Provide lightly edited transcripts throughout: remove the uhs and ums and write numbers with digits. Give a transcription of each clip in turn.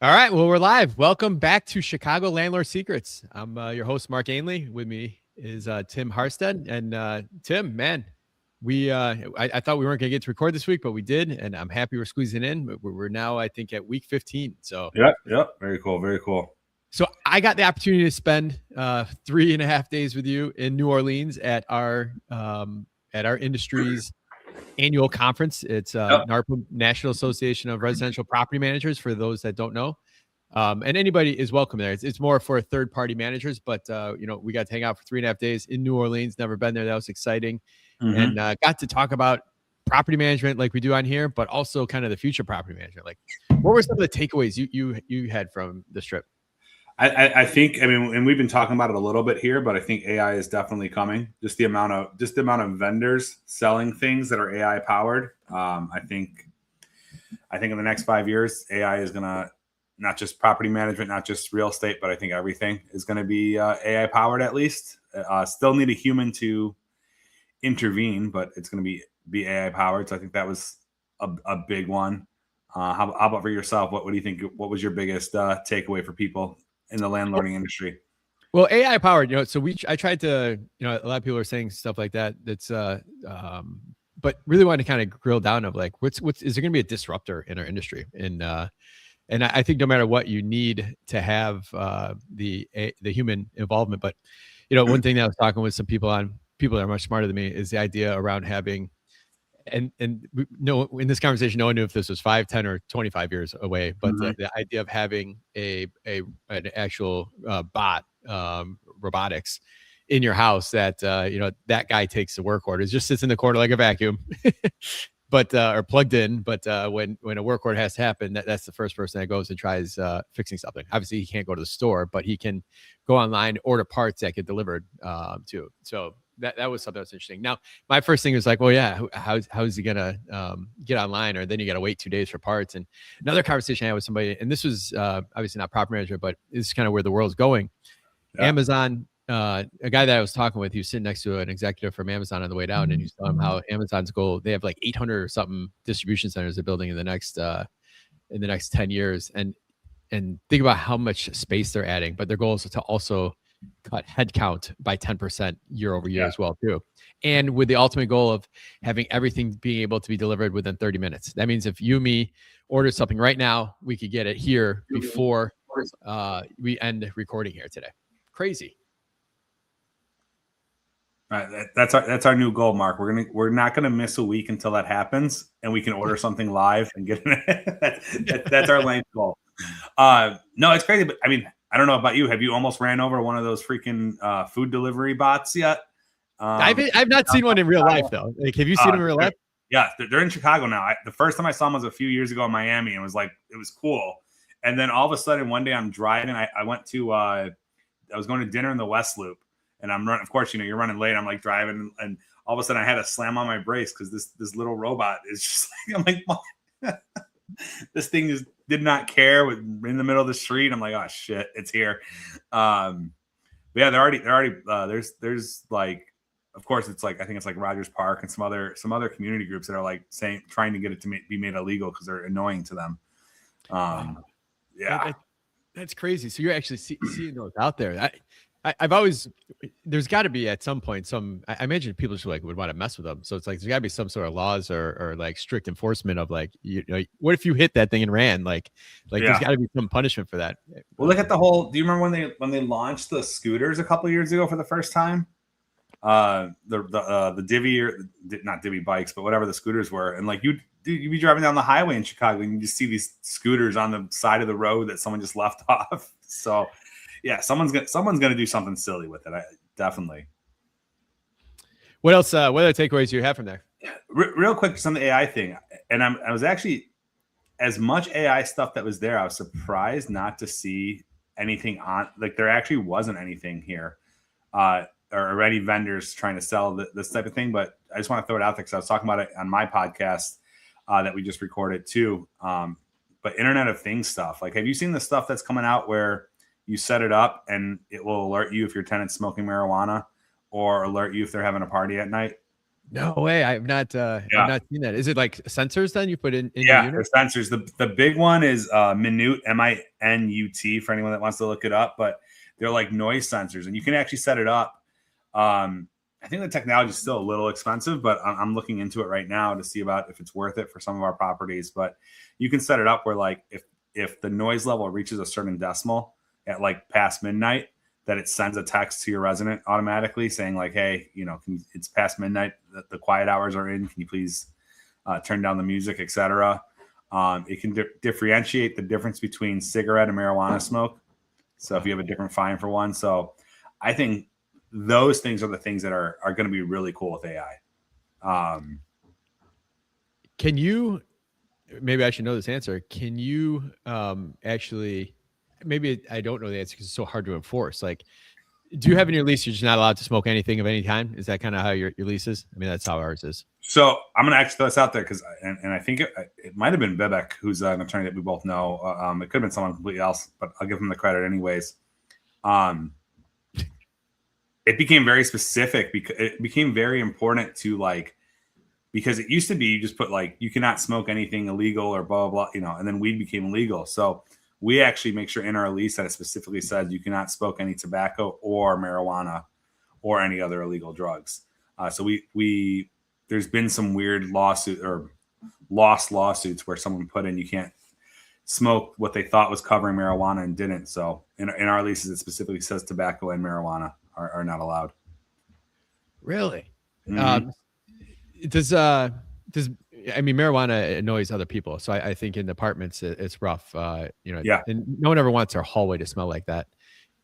All right. Well, we're live. Welcome back to Chicago Landlord Secrets. I'm your host, Mark Ainley. With me is Tim Harstead. And Tim, man, I thought we weren't going to get to record this week, but we did. And I'm happy we're squeezing in. We're now, I think, at week 15. Yep. Very cool. Very cool. So I got the opportunity to spend 3.5 days with you in New Orleans at our industry's annual conference. It's NARPM, National Association of Residential Property Managers, for those that don't know. And anybody is welcome there. It's more for third-party managers, but we got to hang out for 3.5 days in New Orleans. Never been there. That was exciting. And got to talk about property management like we do on here, but also kind of the future property management. Like, what were some of the takeaways you had from this trip? I think, and we've been talking about it a little bit here, but I think AI is definitely coming. Just the amount of vendors selling things that are AI powered. I think in the next 5 years, AI is gonna, not just property management, not just real estate, but I think everything is going to be AI powered at least. Still need a human to intervene, but it's going to be AI powered. So I think that was a big one. How about for yourself? What do you think? What was your biggest takeaway for people in the landlording industry? Well, AI powered, so I tried to, a lot of people are saying stuff like that. That's, but really wanted to kind of grill down of like, is there going to be a disruptor in our industry? And I think no matter what, you need to have the human involvement. But one thing that I was talking with some people that are much smarter than me is the idea around having, and no, in this conversation, no one knew if this was 5, 10, or 25 years away. But the idea of having an actual bot, robotics in your house that that guy takes the work orders, just sits in the corner like a vacuum. But or plugged in, but when a work order has to happen, that's the first person that goes and tries fixing something. Obviously, he can't go to the store, but he can go online, order parts that get delivered to. So that was something that's interesting. Now, my first thing was like, well, yeah, how's he gonna get online? Or then you got to wait 2 days for parts. And another conversation I had with somebody, and this was obviously not property manager, but this is kind of where the world's going. Yeah. Amazon. A guy that I was talking with, he was sitting next to an executive from Amazon on the way down, and he was telling him how Amazon's goal, they have like 800 or something distribution centers they're building in the next 10 years. And think about how much space they're adding, but their goal is to also cut headcount by 10% year over year as well too. And with the ultimate goal of having everything being able to be delivered within 30 minutes. That means if you, me, order something right now, we could get it here before we end recording here today. Crazy. Right, that's our new goal, Mark. We're not gonna miss a week until that happens, and we can order something live and get it. That's our length goal. No, it's crazy, but I mean, I don't know about you. Have you almost ran over one of those freaking food delivery bots yet? I've not seen one in real life though. Like, have you seen them in real life? Yeah, they're in Chicago now. The first time I saw them was a few years ago in Miami, and it was cool. And then all of a sudden, one day I'm driving. I went to I was going to dinner in the West Loop. And I'm running, of course, you're running late. I'm like driving, and all of a sudden I had to slam on my brakes because this little robot is just like, I'm like, this thing just did not care. In the middle of the street. I'm like, oh shit, it's here. But yeah, they're already there's like, of course, it's like, I think it's like Rogers Park and some other community groups that are like trying to get it to be made illegal because they're annoying to them. Yeah, that's crazy. So you're actually seeing those out there. I've always, there's got to be at some point I imagine people just would want to mess with them. So it's like there's got to be some sort of laws or like strict enforcement of like, what if you hit that thing and ran? Like there's got to be some punishment for that. Well, look at the whole. Do you remember when they launched the scooters a couple of years ago for the first time? The Divvy, or not Divvy bikes, but whatever the scooters were, and like you'd be driving down the highway in Chicago and you just see these scooters on the side of the road that someone just left off. So. Yeah, someone's gonna do something silly with it. Definitely. What else? What other takeaways do you have from there? Real quick, just on the AI thing, and I was actually, as much AI stuff that was there, I was surprised not to see anything on. Like there actually wasn't anything here, or any vendors trying to sell this type of thing. But I just want to throw it out there because I was talking about it on my podcast that we just recorded too. But Internet of Things stuff. Like, have you seen the stuff that's coming out where you set it up and it will alert you if your tenant's smoking marijuana, or alert you if they're having a party at night? No way. I've not seen that. Is it like sensors then you put in your Yeah, unit? they're sensors. The big one is Minute, Minut, for anyone that wants to look it up. But they're like noise sensors, and you can actually set it up. I think the technology is still a little expensive, but I'm looking into it right now to see about if it's worth it for some of our properties. But you can set it up where, like, if the noise level reaches a certain decimal at like past midnight, that it sends a text to your resident automatically saying like, hey, it's past midnight, the quiet hours are in. Can you please turn down the music, etc. It can differentiate the difference between cigarette and marijuana smoke. So if you have a different fine for one. So I think those things are the things that are going to be really cool with AI. Can you, maybe I should know this answer. Can you actually, maybe I don't know the answer because it's so hard to enforce. Like, do you have in your lease, you're just not allowed to smoke anything of any time? Is that kind of how your lease is? I mean, that's how ours is. So I'm going to actually throw this out there because, and I think it might have been Vivek, who's an attorney that we both know. It could have been someone completely else, but I'll give him the credit anyways. It became very specific because it became very important to, like, because it used to be you just put like, you cannot smoke anything illegal or blah, blah, blah, and then weed became legal. So we actually make sure in our lease that it specifically says you cannot smoke any tobacco or marijuana or any other illegal drugs. So there's been some weird lawsuit or lost lawsuits where someone put in, you can't smoke what they thought was covering marijuana and didn't. So in our leases, it specifically says tobacco and marijuana are not allowed. Really? Mm-hmm. Does I mean, marijuana annoys other people, so I think in apartments it's rough. Yeah. And no one ever wants their hallway to smell like that.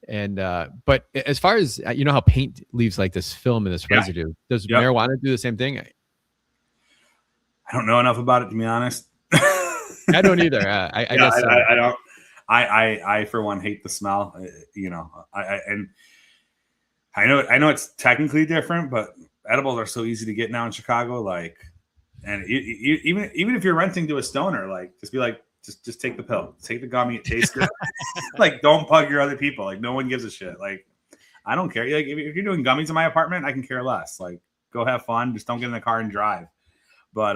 And but as far as how paint leaves like this film and this residue, does marijuana do the same thing? I don't know enough about it, to be honest. I don't either. I guess I don't. I for one hate the smell. I know it's technically different, but edibles are so easy to get now in Chicago. Like, and even if you're renting to a stoner, like, just be like, just take the pill, take the gummy. It tastes good. Like, don't bug your other people. Like, no one gives a shit. Like, I don't care. Like, if you're doing gummies in my apartment, I can care less. Like, go have fun. Just don't get in the car and drive. But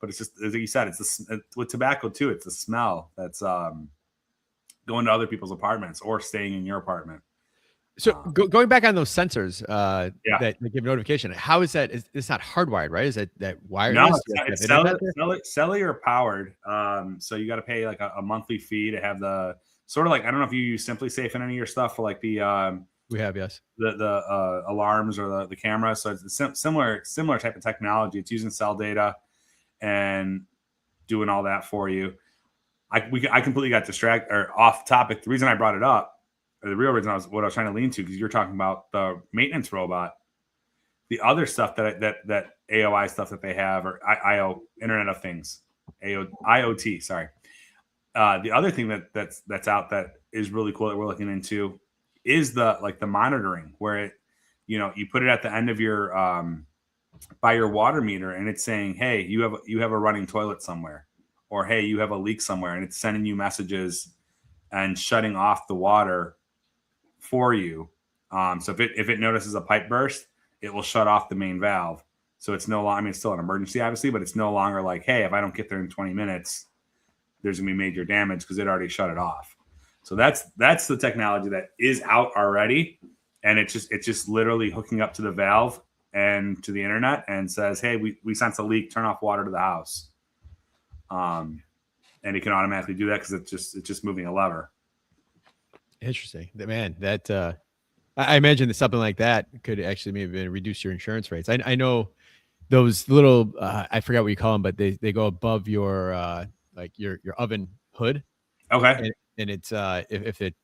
it's just, as you said, it's with tobacco too. It's the smell that's going to other people's apartments or staying in your apartment. So going back on those sensors that give notification, how is that? It's not hardwired, right? Is that wireless? No, it's cellular powered. So you got to pay like a monthly fee to have the sort of like, I don't know if you use Simply Safe in any of your stuff for like the we have, yes, the alarms or the camera. So it's a similar type of technology. It's using cell data and doing all that for you. I completely got distracted or off topic. The reason I brought it up, or the real reason what I was trying to lean to, because you're talking about the maintenance robot, the other stuff that AOI stuff that they have, or IO, Internet of Things, IoT. Sorry. The other thing that's out that is really cool that we're looking into is the monitoring, where it, you put it at the end of your by your water meter, and it's saying, hey, you have a running toilet somewhere, or hey, you have a leak somewhere, and it's sending you messages and shutting off the water for you. So if it notices a pipe burst, it will shut off the main valve. So it's no longer, I mean, it's still an emergency, obviously, but it's no longer like, hey, if I don't get there in 20 minutes, there's gonna be major damage because it already shut it off. So that's the technology that is out already, and it's just literally hooking up to the valve and to the internet and says, hey, we sense a leak, turn off water to the house. And it can automatically do that because it's just moving a lever. Interesting, man. That I imagine that something like that could actually maybe reduce your insurance rates. I know those little I forgot what you call them, but they go above your like your oven hood. Okay. And it's if it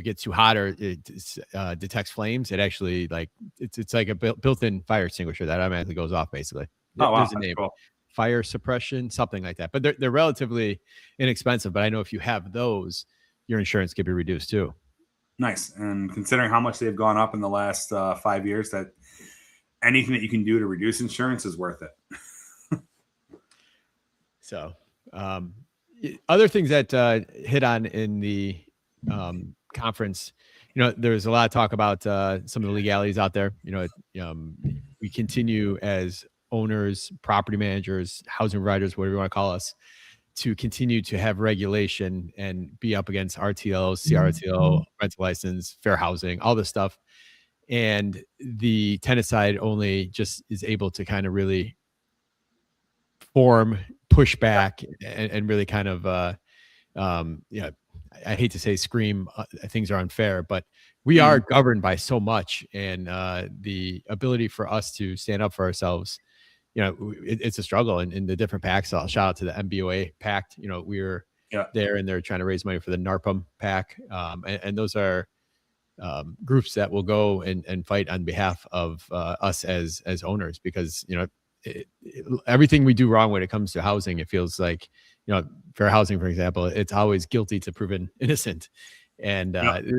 gets too hot or it detects flames, it actually like it's like a built-in fire extinguisher that automatically goes off. Basically, there's a name. Cool. Fire suppression, something like that. But they're relatively inexpensive. But I know if you have those, your insurance could be reduced too. Nice. And considering how much they've gone up in the last 5 years, that anything that you can do to reduce insurance is worth it. So, other things that hit on in the conference, there's a lot of talk about some of the legalities out there. We continue as owners, property managers, housing providers, whatever you want to call us, to continue to have regulation and be up against RTO, CRTO, rental license, fair housing, all this stuff. And the tenant side only just is able to kind of really form, push back, and really kind of, yeah, I hate to say scream, things are unfair, but we are governed by so much. And the ability for us to stand up for ourselves, it's a struggle in the different packs. So I'll shout out to the MBOA pact. We're there and they're trying to raise money for the NARPM pack. And those are groups that will go and fight on behalf of us as owners, because, everything we do wrong when it comes to housing, it feels like, fair housing, for example, it's always guilty to proven innocent. And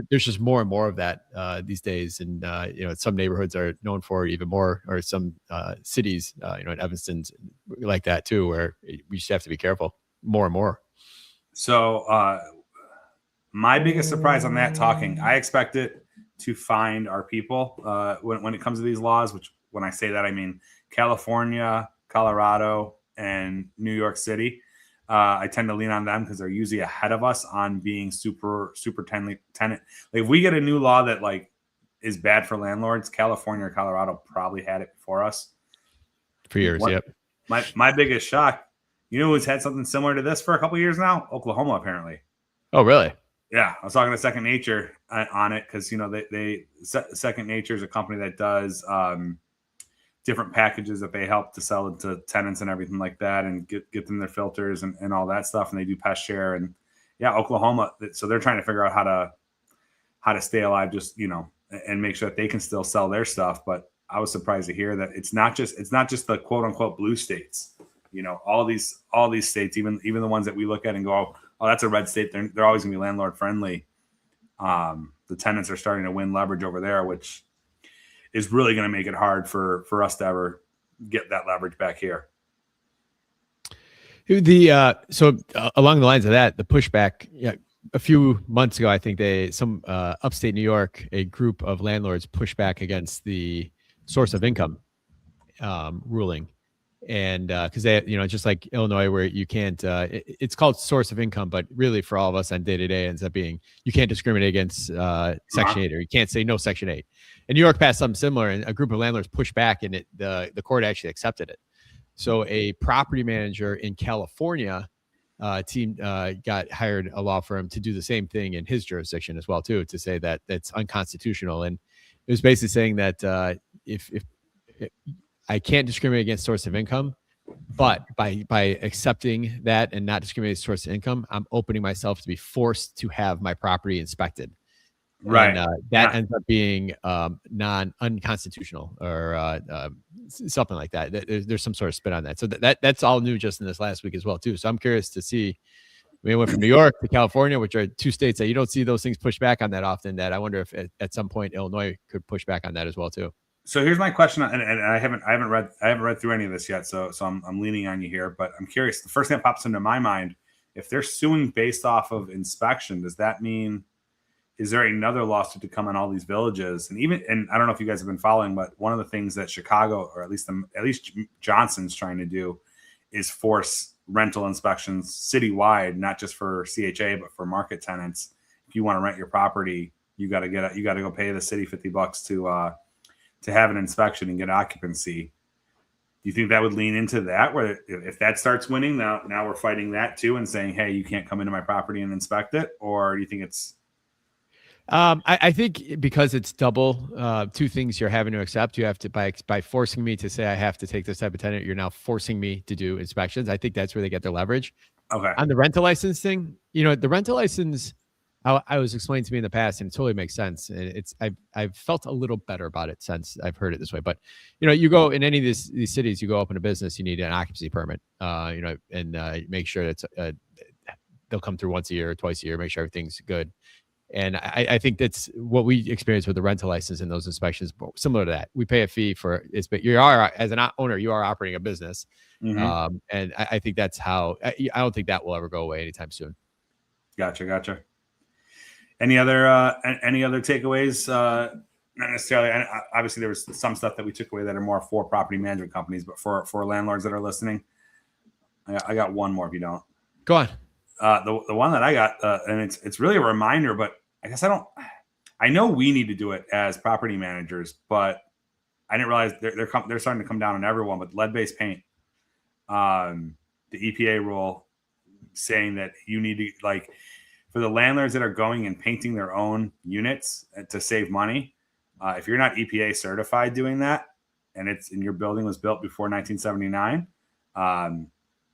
there's just more and more of that these days. And, some neighborhoods are known for it even more, or some cities, in Evanston's like that too, where we just have to be careful more and more. So my biggest surprise on that talking, I expect it to find our people when it comes to these laws, which when I say that, I mean California, Colorado, and New York City. I tend to lean on them because they're usually ahead of us on being super tenant. Like if we get a new law that like is bad for landlords, California or Colorado probably had it before us for years. Yep. My biggest shock, who's had something similar to this for a couple of years now? Oklahoma, apparently. Oh, really? Yeah, I was talking to Second Nature on it because they Second Nature is a company that does different packages that they help to sell it to tenants and everything like that, and get them their filters and all that stuff, and they do pest share. And yeah, Oklahoma, so they're trying to figure out how to stay alive, just and make sure that they can still sell their stuff. But I was surprised to hear that it's not just the quote unquote blue states. All these states, even the ones that we look at and go, oh, that's a red state, they're always gonna be landlord friendly. The tenants are starting to win leverage over there, which is really going to make it hard for us to ever get that leverage back here. So along the lines of that, the pushback, a few months ago, I think upstate New York, a group of landlords pushed back against the source of income ruling. And because they, just like Illinois, where you can't, it's called source of income, but really for all of us on day to day ends up being, you can't discriminate against Section 8, or you can't say no Section 8. And New York passed something similar, and a group of landlords pushed back, and the court actually accepted it. So a property manager in California got hired a law firm to do the same thing in his jurisdiction as well too, to say that that's unconstitutional. And it was basically saying that if I can't discriminate against source of income, but by accepting that and not discriminating source of income, I'm opening myself to be forced to have my property inspected. Right. And that ends up being unconstitutional or something like that. There's some sort of spin on that. So that's all new just in this last week as well too. So I'm curious to see. We went from New York to California, which are two states that you don't see those things pushed back on that often. That I wonder if at some point Illinois could push back on that as well too. So here's my question, and I haven't read through any of this yet, so I'm leaning on you here, but I'm curious. The first thing that pops into my mind, if they're suing based off of inspection, does that mean, is there another lawsuit to come on all these villages? And I don't know if you guys have been following, but one of the things that Chicago, or at least Johnson's trying to do, is force rental inspections citywide, not just for CHA but for market tenants. If you want to rent your property, you got to go pay the city $50 to have an inspection and get occupancy. Do you think that would lean into that, where if that starts winning, now we're fighting that too and saying, hey, you can't come into my property and inspect it? Or do you think it's I think because it's double, two things you're having to accept. You have to, by forcing me to say I have to take this type of tenant, you're now forcing me to do inspections. I think that's where they get their leverage. Okay. On the rental license thing, the rental license, I was explained to me in the past, and it totally makes sense. And I've felt a little better about it since I've heard it this way. But you go in any of these cities, you go open a business, you need an occupancy permit. And make sure that they'll come through once a year or twice a year, make sure everything's good. And I think that's what we experience with the rental license and those inspections. Similar to that, we pay a fee for it, but you are, as an owner, you are operating a business. Mm-hmm. And I think that's how. I don't think that will ever go away anytime soon. Gotcha. Any other takeaways not necessarily. Obviously, there was some stuff that we took away that are more for property management companies, but for landlords that are listening, I got one more. If you don't, go on. The one that I got, and it's really a reminder, but I guess I know we need to do it as property managers, but I didn't realize they're starting to come down on everyone. But lead-based paint, the EPA rule saying that you need to, like, for the landlords that are going and painting their own units to save money, if you're not EPA certified doing that, and your building was built before 1979,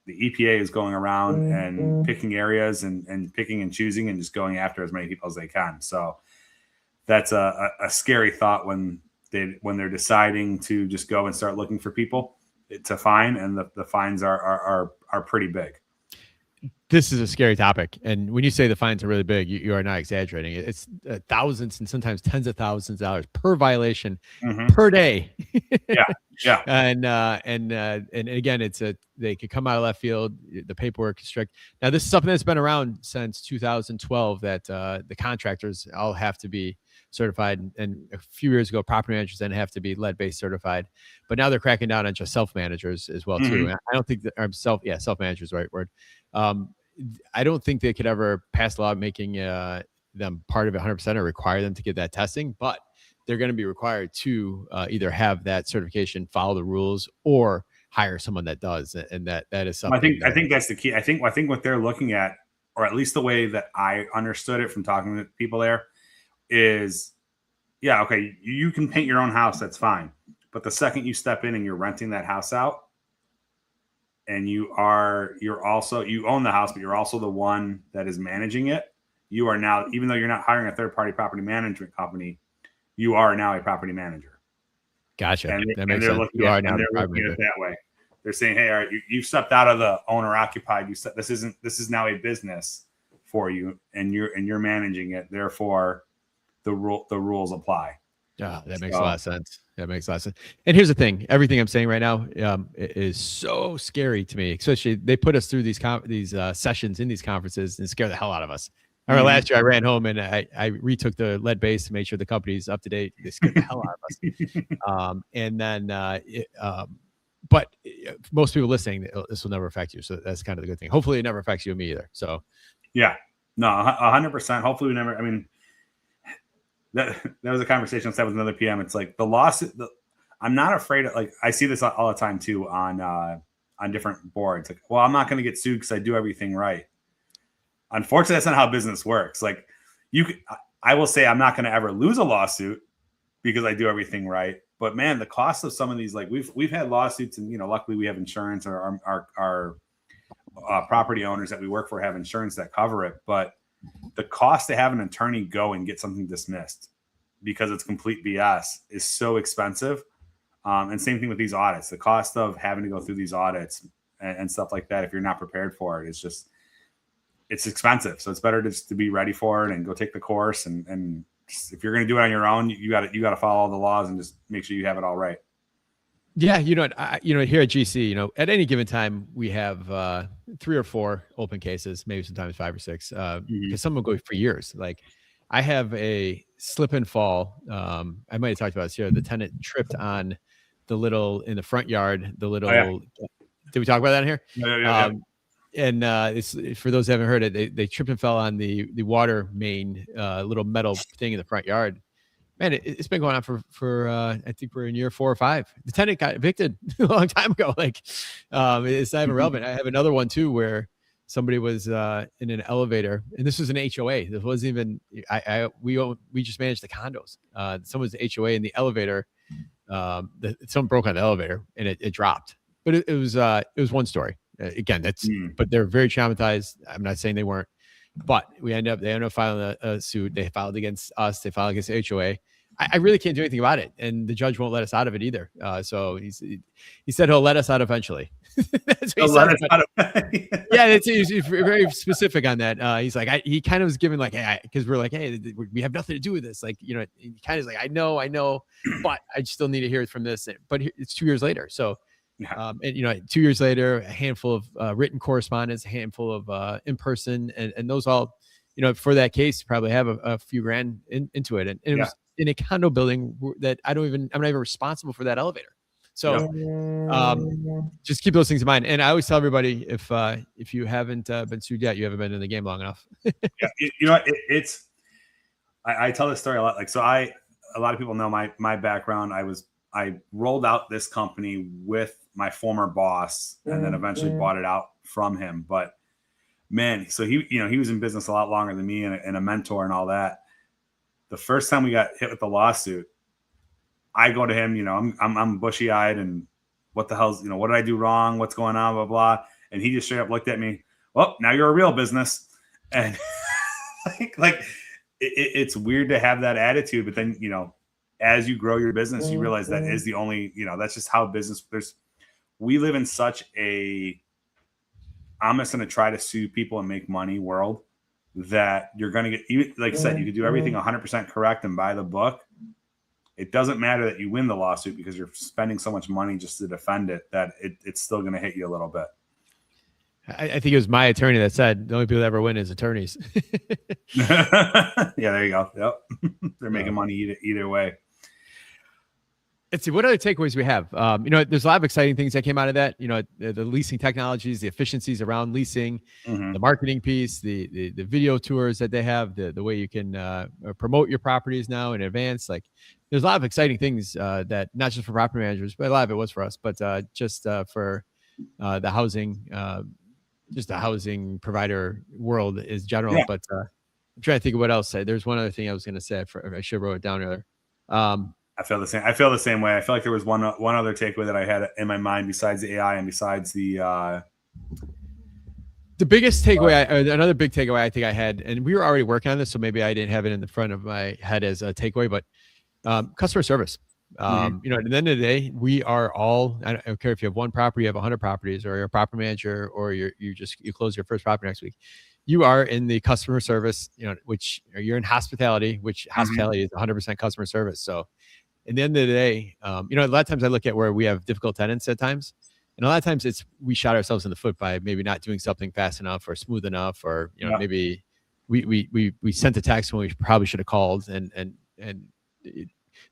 the EPA is going around and picking areas and picking and choosing and just going after as many people as they can. So that's a scary thought when they're deciding to just go and start looking for people to fine, and the fines are pretty big. This is a scary topic, and when you say the fines are really big, you are not exaggerating. It's thousands and sometimes tens of thousands of dollars per violation per day. Yeah. And again, they could come out of left field. The paperwork is strict. Now, this is something that's been around since 2012. That the contractors all have to be certified, and a few years ago, property managers then have to be lead-based certified. But now they're cracking down on just self-managers as well too. And I don't think that self-managers is the right word. I don't think they could ever pass a law making them part of it 100% or require them to get that testing, but they're going to be required to either have that certification, follow the rules, or hire someone that does. And that is something. I think that's the key. I think what they're looking at, or at least the way that I understood it from talking to people there, is, yeah, okay, you can paint your own house, that's fine. But the second you step in and you're renting that house out, and you own the house, but you're also the one that is managing it, you are now, even though you're not hiring a third-party property management company, you are now a property manager. Gotcha. And that makes sense. Looking at it that way. They're saying, hey, all right, you stepped out of the owner occupied. This is now a business for you, and you're managing it. Therefore, the rules apply. Yeah, that makes a lot of sense. That makes a lot of sense. And here's the thing: everything I'm saying right now is so scary to me. Especially, they put us through these sessions in these conferences and scare the hell out of us. I remember last year I ran home and I retook the lead base to make sure the company's up to date. They scared the hell out of us. And then, but most people listening, this will never affect you. So that's kind of the good thing. Hopefully, it never affects you and me either. So, yeah, no, 100%. Hopefully, we never. I mean. That was a conversation I had with another PM. It's like the lawsuit. I'm not afraid of, like, I see this all the time too on different boards. Like, well, I'm not going to get sued because I do everything right. Unfortunately, that's not how business works. Like, I will say I'm not going to ever lose a lawsuit because I do everything right. But man, the cost of some of these, like we've had lawsuits, and luckily we have insurance, or our property owners that we work for have insurance that cover it, but the cost to have an attorney go and get something dismissed because it's complete BS is so expensive. And same thing with these audits. The cost of having to go through these audits and stuff like that, if you're not prepared for it, it's expensive. So it's better just to be ready for it and go take the course. And if you're going to do it on your own, you got to follow all the laws and just make sure you have it all right. Yeah, here at GC, at any given time we have 3 or 4 open cases, maybe sometimes 5 or 6, because some will go for years. Like, I have a slip and fall. I might have talked about this here. The tenant tripped on the little in the front yard. The little. Oh, yeah. Did we talk about that in here? Yeah. And it's for those who haven't heard it. They tripped and fell on the water main, little metal thing in the front yard. Man, it's been going on for I think we're in year 4 or 5. The tenant got evicted a long time ago. Like, it's not even relevant. I have another one too where somebody was in an elevator, and this was an HOA. This wasn't even we just managed the condos. Someone's HOA in the elevator. Someone broke on the elevator and it dropped. But it was one story. Again, but they're very traumatized. I'm not saying they weren't. But they ended up filing a suit. They filed against us. They filed against HOA. I really can't do anything about it, and the judge won't let us out of it either. So he said he'll let us out eventually. That's what he said. Yeah, he's very specific on that. He's like, he kind of was giving like, hey, because we're like, hey, we have nothing to do with this. Like, he kind of is like, I know, but I still need to hear it from this. But it's 2 years later, so. And 2 years later, a handful of written correspondence, a handful of in person, and those all, for that case, probably have a few grand into it. And it was in a condo building that I'm not even responsible for that elevator. So just keep those things in mind. And I always tell everybody, if you haven't been sued yet, you haven't been in the game long enough. Yeah, you know, it's I tell this story a lot. Like, so a lot of people know my background. I rolled out this company with my former boss, and then eventually bought it out from him. But man, so he was in business a lot longer than me, and a mentor and all that. The first time we got hit with the lawsuit, I go to him, I'm bushy eyed and what the hell's, what did I do wrong? What's going on? Blah, blah. And he just straight up looked at me. Well, now you're a real business. And it's weird to have that attitude, but then, as you grow your business, you realize that is the only, that's just how business we live in such I'm just going to try to sue people and make money world that you're going to get, like I said, you could do everything 100% correct and buy the book. It doesn't matter that you win the lawsuit because you're spending so much money just to defend it that it's still going to hit you a little bit. I think it was my attorney that said the only people that ever win is attorneys. Yeah, there you go. Yep. They're making money either way. Let's see, what other takeaways we have? There's a lot of exciting things that came out of that. The leasing technologies, the efficiencies around leasing, the marketing piece, the video tours that they have, the way you can promote your properties now in advance. Like, there's a lot of exciting things that not just for property managers, but a lot of it was for us, but just for the housing, just the housing provider world is general. Yeah. But I'm trying to think of what else. There's one other thing I was going to say. I should have wrote it down earlier. I feel the same way. I feel like there was one other takeaway that I had in my mind besides the AI and besides the biggest takeaway, another big takeaway I think I had, and we were already working on this, so maybe I didn't have it in the front of my head as a takeaway, but customer service. At the end of the day, we are all, I don't care if you have one property, you have 100 properties, or you're a property manager, or you close your first property next week. You are in the customer service, which you're in hospitality, which hospitality is 100% customer service. So at the end of the day, a lot of times I look at where we have difficult tenants at times, and a lot of times we shot ourselves in the foot by maybe not doing something fast enough or smooth enough, or maybe we sent a text when we probably should have called. And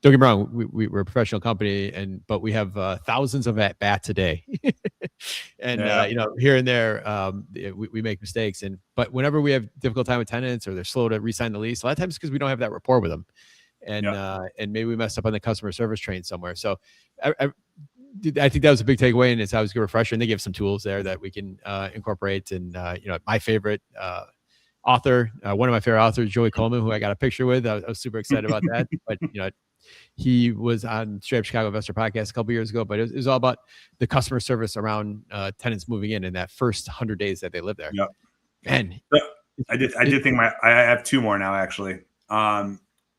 don't get me wrong, we're a professional company, but we have thousands of at bats a day, and here and there we make mistakes. But whenever we have difficult time with tenants or they're slow to re-sign the lease, a lot of times because we don't have that rapport with them. And maybe we messed up on the customer service train somewhere. So I think that was a big takeaway, and it's always a good refresher. And they give some tools there that we can incorporate. And my favorite author, one of my favorite authors, Joey Coleman, who I got a picture with. I was super excited about that. But he was on Straight Up Chicago Investor Podcast a couple years ago. But it was all about the customer service around tenants moving in that first 100 days that they live there. Yep. And I did think I have two more now actually.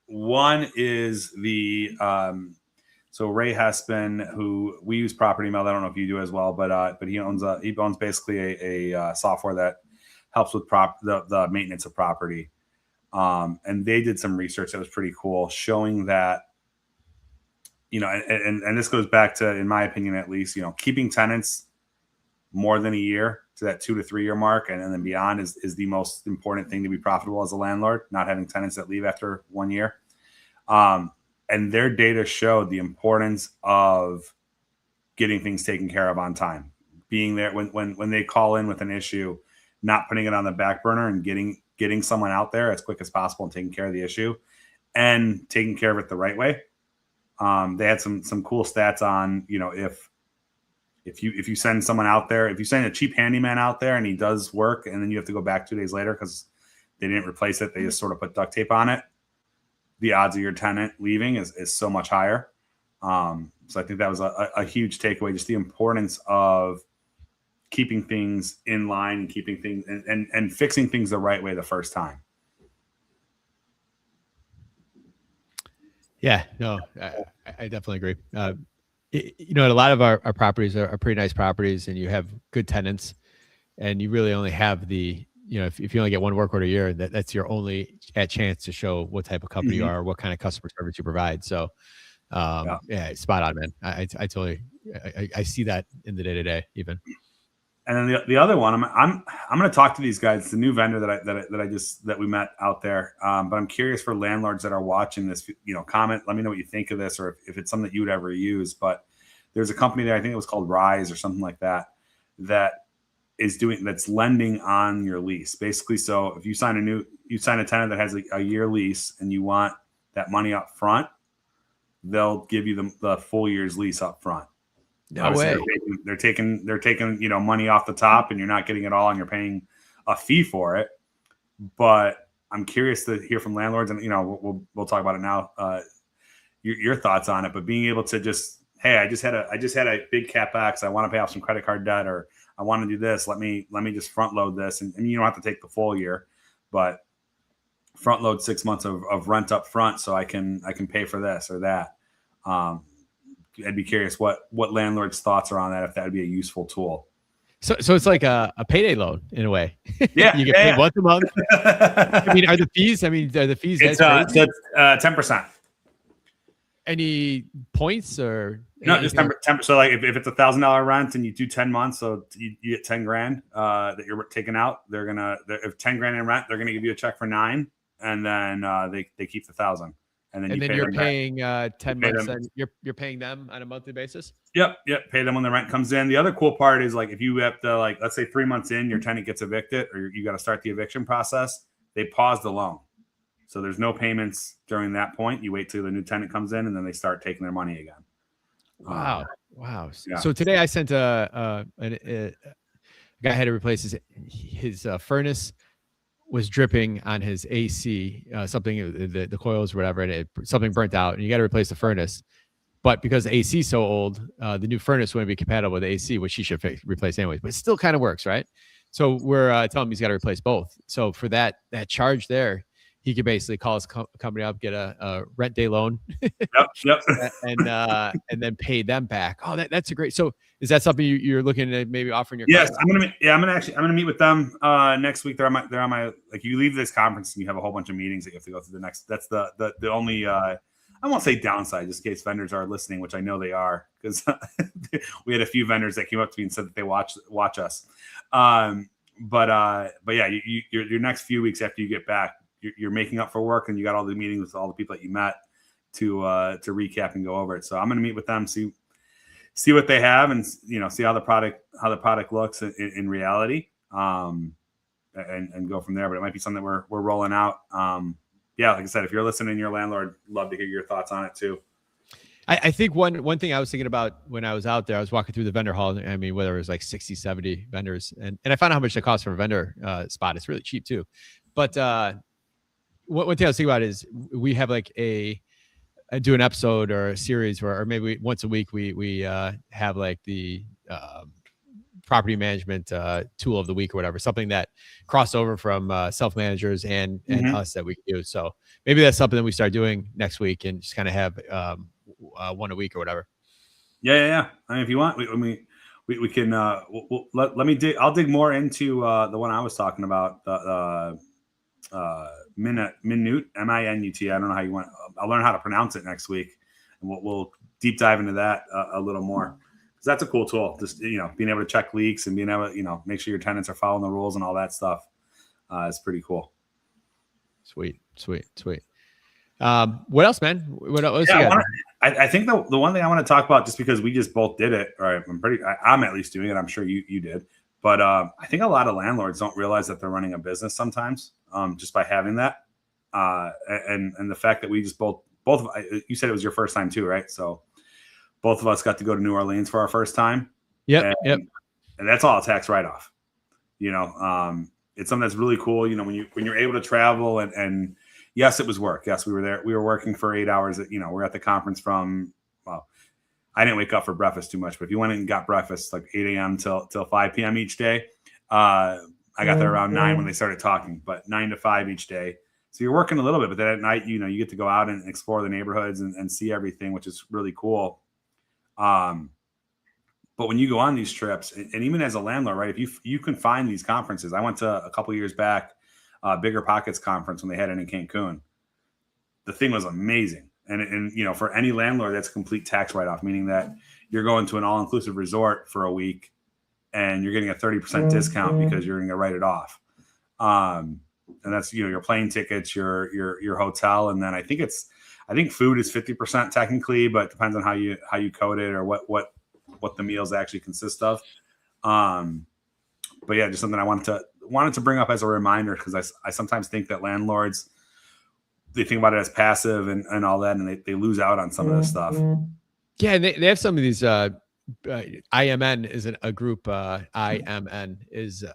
One is the so Ray Hespin, who we use Property Mail. I don't know if you do as well, but he owns basically a software that helps with the maintenance of property. And they did some research that was pretty cool, showing that and this goes back to, in my opinion at least, keeping tenants more than a year to that 2 to 3 year mark and then beyond is the most important thing to be profitable as a landlord, not having tenants that leave after 1 year. And their data showed the importance of getting things taken care of on time, being there when they call in with an issue, not putting it on the back burner and getting someone out there as quick as possible and taking care of the issue and taking care of it the right way. They had some cool stats on, if you send someone out there, if you send a cheap handyman out there and he does work and then you have to go back 2 days later because they didn't replace it, they just sort of put duct tape on it, the odds of your tenant leaving is so much higher. So I think that was a huge takeaway, just the importance of keeping things in line and keeping things and fixing things the right way the first time. Yeah, no, I definitely agree. A lot of our properties are pretty nice properties, and you have good tenants, and you really only have if you only get one work order a year, that's your only chance to show what type of company you are, what kind of customer service you provide. So, spot on, man. I totally, I see that in the day to day even. And then the other one, I'm going to talk to these guys. It's a new vendor that we met out there. But I'm curious for landlords that are watching this, comment, let me know what you think of this, or if it's something that you would ever use. But there's a company there, I think it was called Rise or something like that, that's lending on your lease. Basically, so if you sign a tenant that has a year lease and you want that money up front, they'll give you the full year's lease up front. No way. They're taking money off the top, and you're not getting it all, and you're paying a fee for it. But I'm curious to hear from landlords, and we'll talk about it now. Your thoughts on it, but being able to just, hey, I just had a big CapEx. I want to pay off some credit card debt, or I want to do this. Let me just front load this, and you don't have to take the full year, but front load 6 months of rent up front, so I can pay for this or that. I'd be curious what landlords' thoughts are on that, if that would be a useful tool. So it's like a payday loan in a way. Yeah, you get paid once a month. I mean, are the fees? It's 10%. Any points or no? Just 10%. So like if it's $1,000 rent and you do 10 months, so you get $10,000 that you're taking out. If $10,000 in rent, they're gonna give you a check for $9,000, and then they keep the $1,000. And then you're paying 10 months, and you're paying them on a monthly basis. Yep. Pay them when the rent comes in. The other cool part is, like, if you have to, like, let's say 3 months in, your tenant gets evicted, or you got to start the eviction process, they pause the loan. So there's no payments during that point. You wait till the new tenant comes in, and then they start taking their money again. Wow. Yeah. So today I sent a guy had to replace his furnace. Was dripping on his AC, something, the coils or whatever, and something burnt out, and you got to replace the furnace. But because the AC is so old, the new furnace wouldn't be compatible with the AC, which he should replace anyways. But it still kind of works, right? So we're telling him he's got to replace both. So for that charge there, he could basically call his company up, get a rent day loan, Yep. and then pay them back. Oh, that's a great. So is that something you're looking at maybe offering your? Yes, clients? I'm gonna meet with them next week. They're on my like, you leave this conference and you have a whole bunch of meetings that you have to go through the next. That's the only I won't say downside, just in case vendors are listening, which I know they are, because we had a few vendors that came up to me and said that they watch us. But yeah, your next few weeks after you get back, you're making up for work, and you got all the meetings with all the people that you met to recap and go over it. So I'm going to meet with them, see what they have, and see how the product looks in reality, and go from there. But it might be something that we're rolling out. Yeah, like I said, if you're listening, your landlord, love to hear your thoughts on it too. I think one thing I was thinking about when I was out there, I was walking through the vendor hall. I mean, whether it was like 60, 70 vendors, and I found out how much it costs for a vendor spot. It's really cheap too. But one thing I was thinking about is we have like I do an episode or a series or maybe once a week we have like the property management tool of the week or whatever, something that cross over from self-managers and us that we can use. So maybe that's something that we start doing next week, and just kind of have one a week or whatever. Yeah. I mean, if you want, we can let me dig. I'll dig more into the one I was talking about, the Minut, Minut. I don't know how you want. I'll learn how to pronounce it next week, and we'll deep dive into that a little more, because that's a cool tool. Just being able to check leaks and being able to make sure your tenants are following the rules and all that stuff is pretty cool. Sweet. What else, man? What else? Yeah, I think the one thing I want to talk about, just because we just both did it, or I'm at least doing it. I'm sure you did, but I think a lot of landlords don't realize that they're running a business sometimes, just by having that, and the fact that we just both you said it was your first time too, right? So both of us got to go to New Orleans for our first time. Yep. And that's all a tax write-off. It's something that's really cool. When you're able to travel and yes, it was work. Yes, we were there. We were working for 8 hours. We're at the conference from, well, I didn't wake up for breakfast too much, but if you went and got breakfast like 8 a.m. till 5 p.m. each day, I got there around 9 when they started talking, but 9 to 5 each day. So you're working a little bit, but then at night, you get to go out and explore the neighborhoods and see everything, which is really cool. But when you go on these trips, and even as a landlord, right, if you can find these conferences. I went to a couple of years back, Bigger Pockets conference when they had it in Cancun. The thing was amazing. And for any landlord, that's a complete tax write-off, meaning that you're going to an all-inclusive resort for a week, and you're getting a 30% discount because you're going to write it off. And that's, your plane tickets, your hotel. And then I think food is 50% technically, but it depends on how you code it or what the meals actually consist of. But yeah, just something I wanted to bring up as a reminder, because I sometimes think that landlords, they think about it as passive and all that, and they lose out on some of this stuff. Yeah, and they have some of these. IMN is a group. IMN is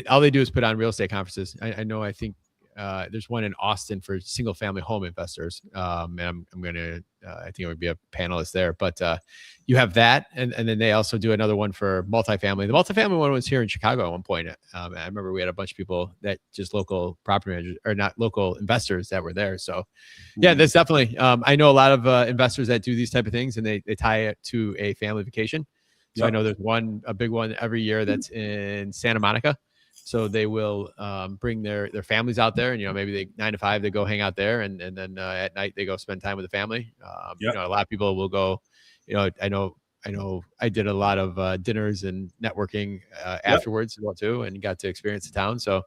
all they do is put on real estate conferences. I know. I think there's one in Austin for single family home investors. And I'm gonna. I think it would be a panelist there. But you have that, and then they also do another one for multifamily. The multifamily one was here in Chicago at one point. I remember we had a bunch of people that just local property managers, or not local investors, that were there. So yeah, that's definitely. I know a lot of investors that do these type of things, and they tie it to a family vacation. So I know there's a big one every year that's in Santa Monica. So they will bring their families out there, and maybe 9 to 5 they go hang out there, and then at night they go spend time with the family. A lot of people will go. I know I did a lot of dinners and networking afterwards as well too, and got to experience the town. So,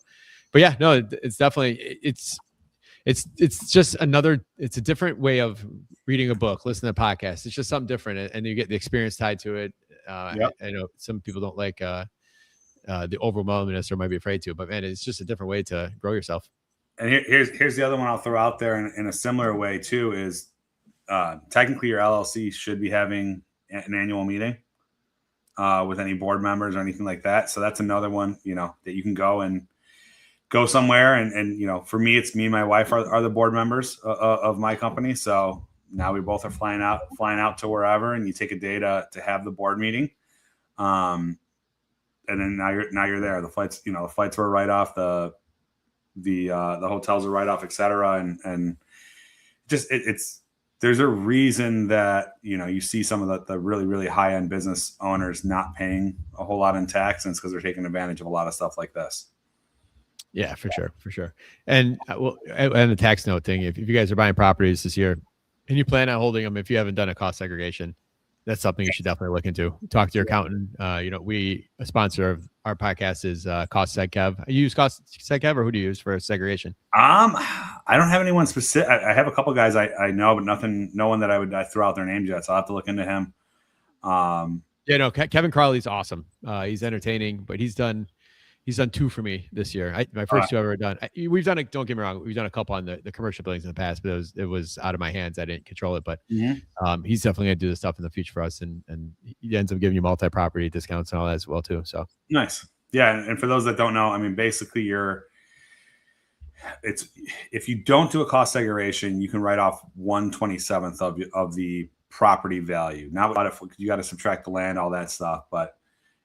but yeah, no, it's definitely it's just it's a different way of reading a book, listening to a podcast. It's just something different, and you get the experience tied to it. I know some people don't like the overwhelmingness or might be afraid to, but man, it's just a different way to grow yourself. And here's the other one I'll throw out there in a similar way too is technically your LLC should be having an annual meeting with any board members or anything like that. So that's another one, that you can go somewhere. And for me, it's me and my wife are the board members of my company. So now we both are flying out to wherever, and you take a day to have the board meeting. And then now you're there. The flights were right off, the hotels are right off, et cetera. And just there's a reason that, you see some of the really, really high end business owners not paying a whole lot in tax, and it's because they're taking advantage of a lot of stuff like this. Yeah, for sure. And and the tax note thing, if you guys are buying properties this year and you plan on holding them, if you haven't done a cost segregation, that's something you should definitely look into. Talk to your accountant. A sponsor of our podcast is Cost SegCav. You use Cost SegCav, or who do you use for segregation? I don't have anyone specific. I have a couple of guys I know, but no one that I throw out their names yet. So I'll have to look into him. Kevin Carley's awesome. He's entertaining, but he's done 2 for me this year. My first 2 I've ever done. We've done don't get me wrong, we've done a couple on the commercial buildings in the past, but it was out of my hands. I didn't control it, but he's definitely gonna do this stuff in the future for us, and he ends up giving you multi-property discounts and all that as well too. So nice. Yeah, and for those that don't know, I mean, basically if you don't do a cost segregation, you can write off 1/27th of the property value. Not about it, you got to subtract the land, all that stuff, but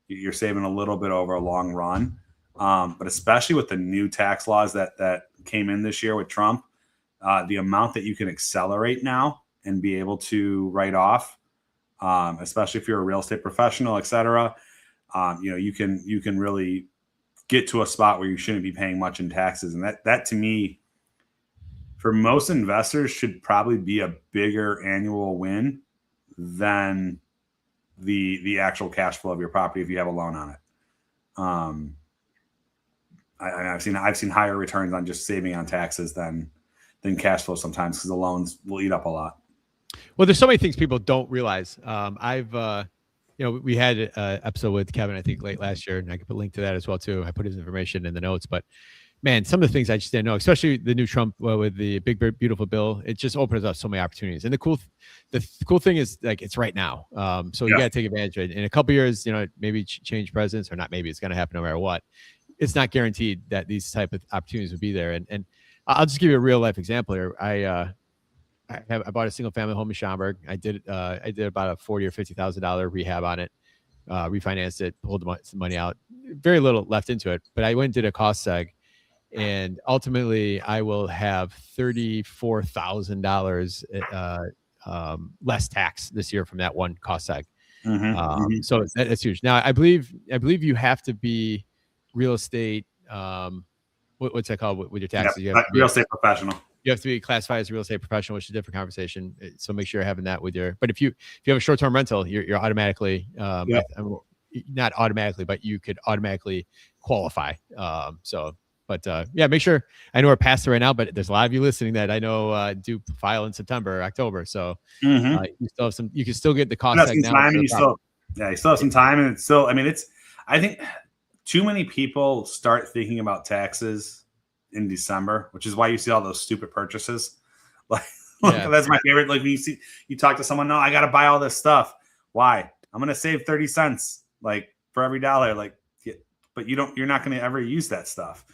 you're saving a little bit over a long run. But especially with the new tax laws that came in this year with Trump, the amount that you can accelerate now and be able to write off, especially if you're a real estate professional, et cetera, you can really get to a spot where you shouldn't be paying much in taxes. And that to me, for most investors, should probably be a bigger annual win than the actual cash flow of your property if you have a loan on it. I've seen higher returns on just saving on taxes than cash flow sometimes, because the loans will eat up a lot. Well, there's so many things people don't realize. We had an episode with Kevin, I think late last year, and I could put a link to that as well too. I put his information in the notes, but man, some of the things I just didn't know, especially the new Trump with the big, beautiful bill, it just opens up so many opportunities. And the cool thing is, like, it's right now. So you got to take advantage of it. In a couple of years, maybe change presidents, or not, maybe it's going to happen no matter what. It's not guaranteed that these type of opportunities would be there. And I'll just give you a real life example here. I bought a single family home in Schaumburg. I did about a $40,000 or $50,000 rehab on it, refinanced it, pulled some money out, very little left into it. But I went and did a cost seg, and ultimately I will have $34,000 less tax this year from that one cost seg. So that's huge. Now I believe you have to be real estate. What's that called with your taxes? You have to be real estate professional. You have to be classified as a real estate professional, which is a different conversation. So make sure you're having that with your. But if you have a short-term rental, you're automatically. not automatically, but you could automatically qualify. But yeah, make sure. I know we're past it right now, but there's a lot of you listening that I know do file in September or October. So you still have some. You can still get the cost tag now. Time, and you still have some time, and it's still. I mean, I think too many people start thinking about taxes in December, which is why you see all those stupid purchases. Like that's my favorite. Like when you talk to someone, no, I got to buy all this stuff. Why? I'm going to save 30 cents like for every dollar. Like, but you're not going to ever use that stuff.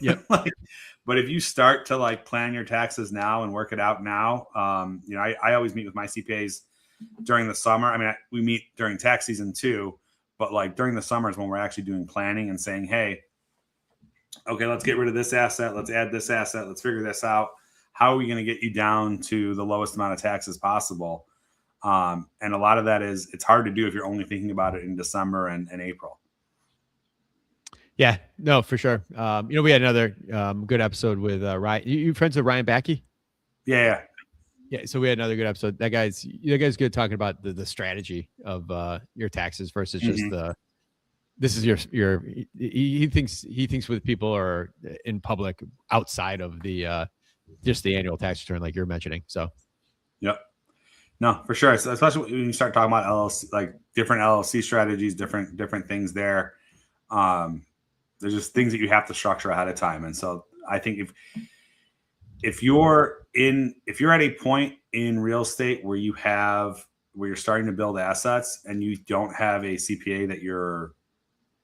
Yep. But if you start to like plan your taxes now and work it out now, I always meet with my CPAs during the summer. I mean, we meet during tax season too, but like during the summer is when we're actually doing planning and saying, hey, okay, let's get rid of this asset. Let's add this asset. Let's figure this out. How are we going to get you down to the lowest amount of taxes possible? And a lot of that it's hard to do if you're only thinking about it in December and April. Yeah, no, for sure. We had another good episode with Ryan. You friends with Ryan Backey? Yeah. So we had another good episode. That guy's good talking about the strategy of your taxes versus just this is your he thinks with people or in public outside of the just the annual tax return like you're mentioning. So yep. No, for sure. So especially when you start talking about LLC, like different LLC strategies, different things there. There's just things that you have to structure ahead of time. And so I think if you're at a point in real estate where you're starting to build assets and you don't have a CPA that you're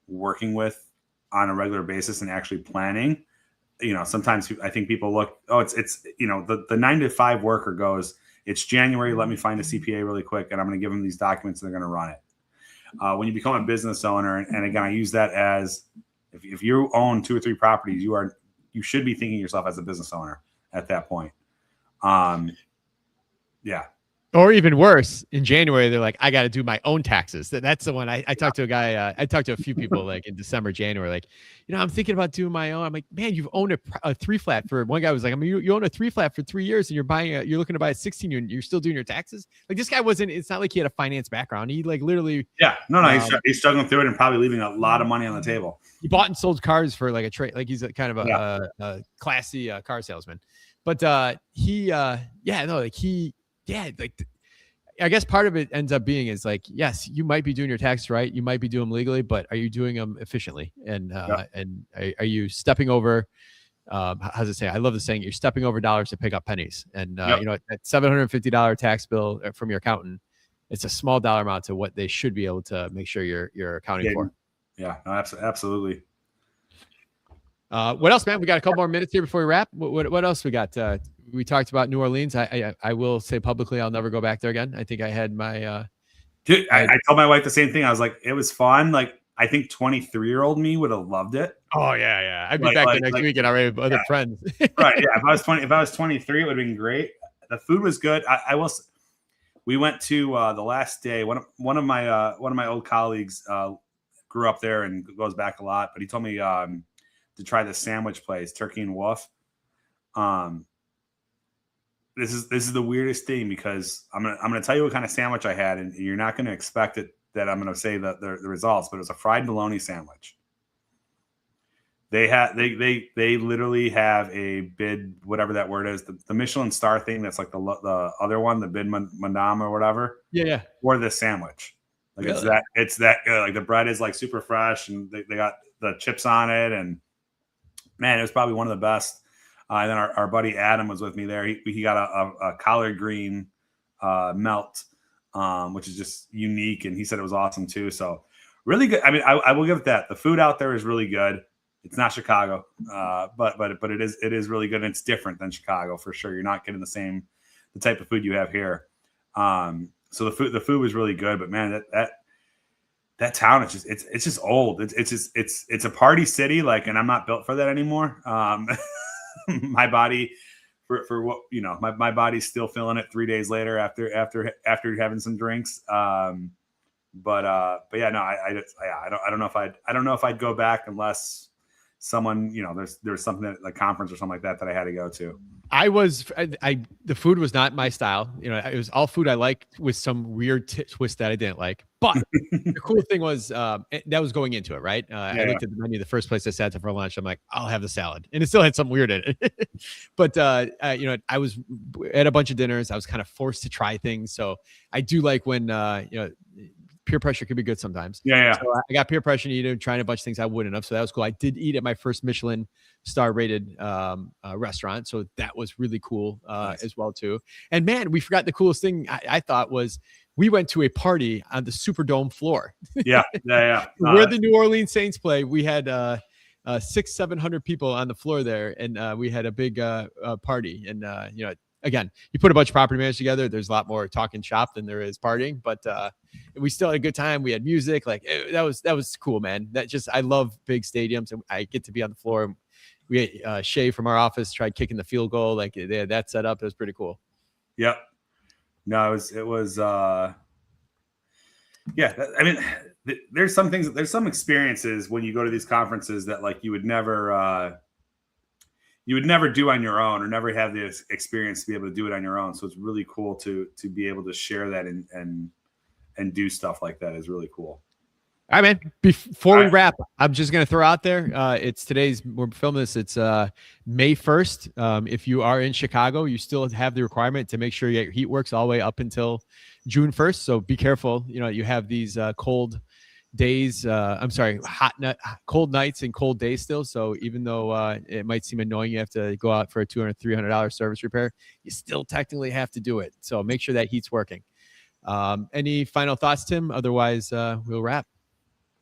working with on a regular basis and actually planning, sometimes I think people look, it's the 9 to 5 worker goes, it's January. Let me find a CPA really quick. And I'm going to give them these documents. And they're going to run it. When you become a business owner, and again, I use that as if you own 2 or 3 properties, you should be thinking of yourself as a business owner at that point. Yeah. Or even worse, in January, they're like, I got to do my own taxes. That's the one. I talked to a guy. I talked to a few people like in December, January, like, I'm thinking about doing my own. I'm like, man, you've owned a 3-flat for one guy was like, you own a 3-flat for 3 years and you're looking to buy a 16 unit. You're still doing your taxes. Like this guy it's not like he had a finance background. He like literally. Yeah, no, he's struggling through it and probably leaving a lot of money on the table. He bought and sold cars for like a trade. Like he's kind of a classy car salesman, but I guess part of it ends up being is like, yes, you might be doing your taxes right. You might be doing them legally, but are you doing them efficiently? And are you stepping over, how does it say? I love the saying, you're stepping over dollars to pick up pennies. And, that $750 tax bill from your accountant, it's a small dollar amount to what they should be able to make sure you're accounting for. Yeah, no, absolutely. What else, man? We got a couple more minutes here before we wrap. What else we got? We talked about New Orleans. I will say publicly, I'll never go back there again. I think I had my. Dude, I told my wife the same thing. I was like, it was fun. Like, I think 23-year-old me would have loved it. Oh yeah. I'd be back there next weekend already with other friends. Right. Yeah. If I was 23, it would have been great. The food was good. I will. We went to the last day. One of my old colleagues grew up there and goes back a lot. But he told me to try the sandwich place, Turkey and Wolf. This is the weirdest thing because I'm gonna tell you what kind of sandwich I had, and you're not gonna expect it that I'm gonna say the results, but it was a fried bologna sandwich. They literally have a bid, whatever that word is, the Michelin star thing. That's like the other one, the bid Madame or whatever. Yeah. Or the sandwich. Like really? it's that good. Like the bread is like super fresh, and they got the chips on it, and man, it was probably one of the best. And then our buddy Adam was with me there. He got a collard green melt, which is just unique, and he said it was awesome too. So really good. I mean, I will give it that. The food out there is really good. It's not Chicago, but it is really good. And it's different than Chicago for sure. You're not getting the type of food you have here. So the food was really good. But man, that town it's just old. It's a party city. Like, and I'm not built for that anymore. My body for what my body's still feeling it 3 days later after having some drinks. But yeah, no, I don't know if I'd go back unless someone, there's something at a conference or something like that I had to go to. The food was not my style. You know, it was all food I like with some weird twist that I didn't like. But the cool thing was that was going into it, right? I looked at the menu. The first place I sat to for lunch, I'm like, I'll have the salad, and it still had something weird in it. But you know, I was at a bunch of dinners. I was kind of forced to try things, so I do like when you know, peer pressure can be good sometimes. Yeah. So I got peer pressure to eat, trying a bunch of things I wouldn't have. So that was cool. I did eat at my first Michelin star rated restaurant. So that was really cool Nice. as well too. And man, we forgot the coolest thing I thought was we went to a party on the Superdome floor. Yeah. Where the New Orleans Saints play. We had 600-700 people on the floor there, and we had a big party. And you know, again, you put a bunch of property managers together, there's a lot more talking shop than there is partying, but we still had a good time. We had music. Like that was cool, man. That just, I love big stadiums, and I get to be on the floor. We Shay from our office tried kicking the field goal. Like they had that set up. It was pretty cool. Yep. No, it was yeah. I mean, there's some things, there's some experiences when you go to these conferences that like you would never do on your own, or never have the experience to be able to do it on your own. So it's really cool to be able to share that and do stuff like that is really cool. All right, man. Before we wrap, I'm just going to throw out there, we're filming this. It's May 1st. If you are in Chicago, you still have the requirement to make sure you get your heat works all the way up until June 1st. So be careful. You know, you have these cold days. Cold nights and cold days still. So even though it might seem annoying, you have to go out for a $200, $300 service repair, you still technically have to do it. So make sure that heat's working. Any final thoughts, Tim? Otherwise, we'll wrap.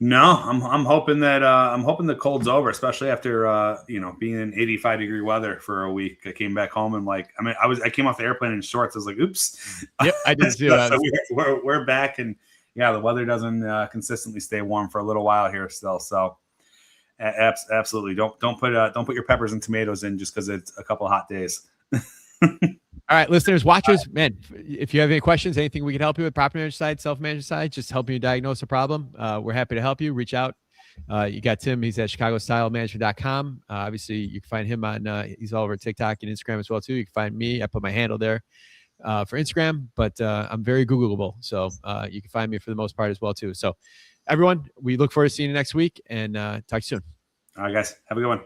No, I'm hoping that the cold's over, especially after you know, being in 85-degree weather for a week. I came back home and like, I came off the airplane in shorts. I was like, oops. Yep, I did too. So we're back, and yeah, the weather doesn't consistently stay warm for a little while here still. So absolutely, don't put your peppers and tomatoes in just because it's a couple of hot days. All right, listeners, watchers, man, if you have any questions, anything we can help you with, property manager side, self-managed side, just helping you diagnose a problem, we're happy to help you. Reach out. You got Tim. He's at chicagostylemanagement.com. Obviously, you can find him on, he's all over TikTok and Instagram as well, too. You can find me. I put my handle there for Instagram, but I'm very Googleable. So you can find me for the most part as well, too. So everyone, we look forward to seeing you next week, and talk to you soon. All right, guys. Have a good one.